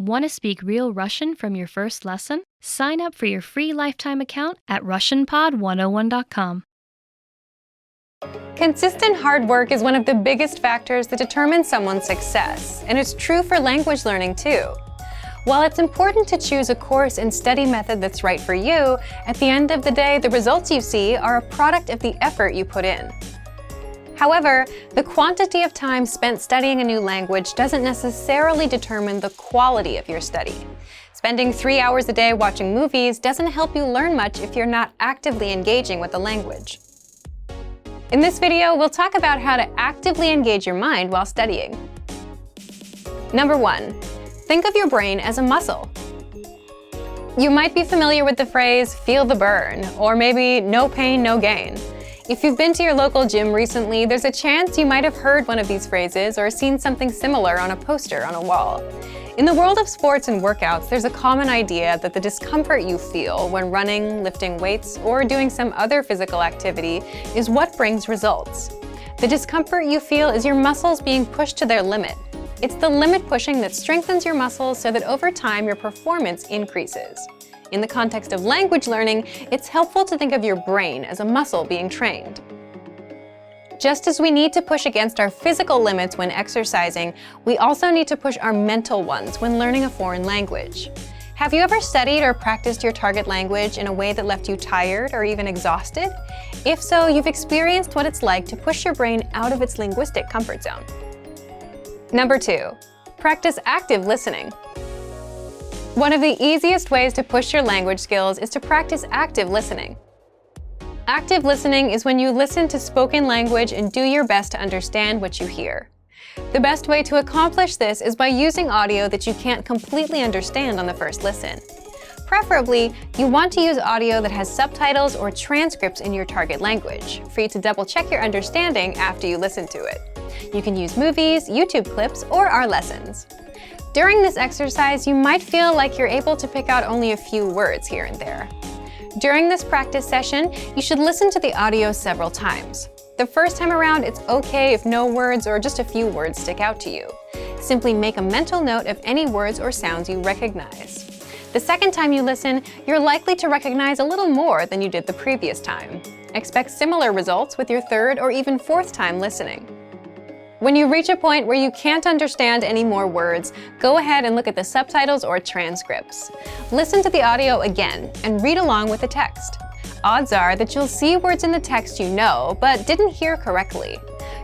Want to speak real Russian from your first lesson? Sign up for your free lifetime account at RussianPod101.com. Consistent hard work is one of the biggest factors that determine someone's success, and it's true for language learning too. While it's important to choose a course and study method that's right for you, at the end of the day, the results you see are a product of the effort you put in. However, the quantity of time spent studying a new language doesn't necessarily determine the quality of your study. Spending 3 hours a day watching movies doesn't help you learn much if you're not actively engaging with the language. In this video, we'll talk about how to actively engage your mind while studying. Number 1. Think of your brain as a muscle. You might be familiar with the phrase, "feel the burn," or maybe "no pain, no gain." If you've been to your local gym recently, there's a chance you might have heard one of these phrases or seen something similar on a poster on a wall. In the world of sports and workouts, there's a common idea that the discomfort you feel when running, lifting weights, or doing some other physical activity is what brings results. The discomfort you feel is your muscles being pushed to their limit. It's the limit pushing that strengthens your muscles so that over time your performance increases. In the context of language learning, it's helpful to think of your brain as a muscle being trained. Just as we need to push against our physical limits when exercising, we also need to push our mental ones when learning a foreign language. Have you ever studied or practiced your target language in a way that left you tired or even exhausted? If so, you've experienced what it's like to push your brain out of its linguistic comfort zone. Number 2, practice active listening. One of the easiest ways to push your language skills is to practice active listening. Active listening is when you listen to spoken language and do your best to understand what you hear. The best way to accomplish this is by using audio that you can't completely understand on the first listen. Preferably, you want to use audio that has subtitles or transcripts in your target language for you to double-check your understanding after you listen to it. You can use movies, YouTube clips, or our lessons. During this exercise, you might feel like you're able to pick out only a few words here and there. During this practice session, you should listen to the audio several times. The first time around, it's okay if no words or just a few words stick out to you. Simply make a mental note of any words or sounds you recognize. The second time you listen, you're likely to recognize a little more than you did the previous time. Expect similar results with your third or even fourth time listening. When you reach a point where you can't understand any more words, go ahead and look at the subtitles or transcripts. Listen to the audio again and read along with the text. Odds are that you'll see words in the text you know, but didn't hear correctly.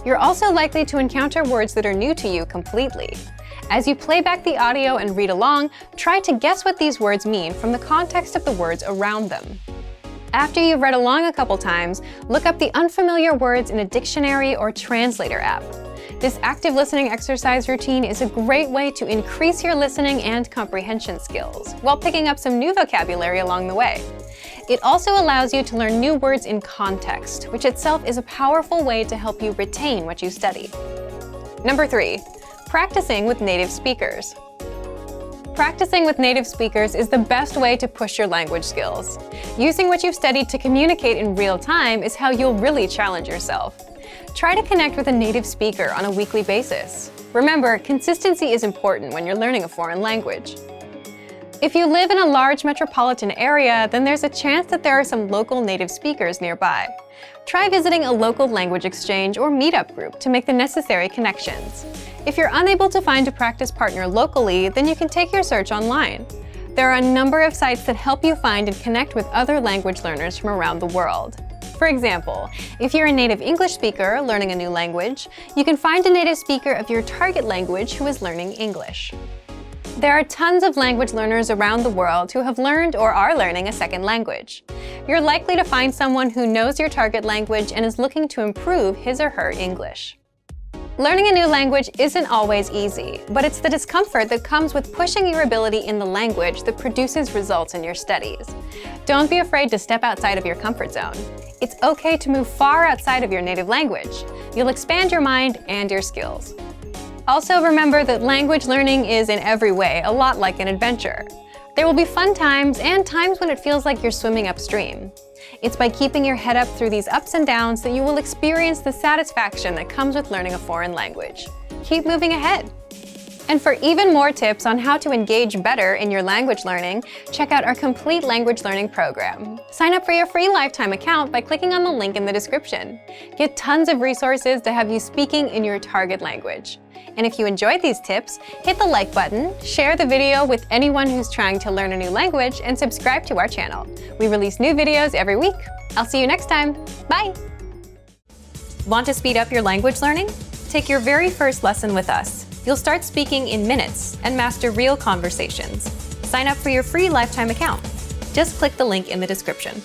You're also likely to encounter words that are new to you completely. As you play back the audio and read along, try to guess what these words mean from the context of the words around them. After you've read along a couple times, look up the unfamiliar words in a dictionary or translator app. This active listening exercise routine is a great way to increase your listening and comprehension skills, while picking up some new vocabulary along the way. It also allows you to learn new words in context, which itself is a powerful way to help you retain what you study. Number 3, practicing with native speakers. Practicing with native speakers is the best way to push your language skills. Using what you've studied to communicate in real time is how you'll really challenge yourself. Try to connect with a native speaker on a weekly basis. Remember, consistency is important when you're learning a foreign language. If you live in a large metropolitan area, then there's a chance that there are some local native speakers nearby. Try visiting a local language exchange or meetup group to make the necessary connections. If you're unable to find a practice partner locally, then you can take your search online. There are a number of sites that help you find and connect with other language learners from around the world. For example, if you're a native English speaker learning a new language, you can find a native speaker of your target language who is learning English. There are tons of language learners around the world who have learned or are learning a second language. You're likely to find someone who knows your target language and is looking to improve his or her English. Learning a new language isn't always easy, but it's the discomfort that comes with pushing your ability in the language that produces results in your studies. Don't be afraid to step outside of your comfort zone. It's okay to move far outside of your native language. You'll expand your mind and your skills. Also remember that language learning is in every way a lot like an adventure. There will be fun times and times when it feels like you're swimming upstream. It's by keeping your head up through these ups and downs that you will experience the satisfaction that comes with learning a foreign language. Keep moving ahead. And for even more tips on how to engage better in your language learning, check out our complete language learning program. Sign up for your free lifetime account by clicking on the link in the description. Get tons of resources to have you speaking in your target language. And if you enjoyed these tips, hit the like button, share the video with anyone who's trying to learn a new language, and subscribe to our channel. We release new videos every week. I'll see you next time. Bye! Want to speed up your language learning? Take your very first lesson with us. You'll start speaking in minutes and master real conversations. Sign up for your free lifetime account. Just click the link in the description.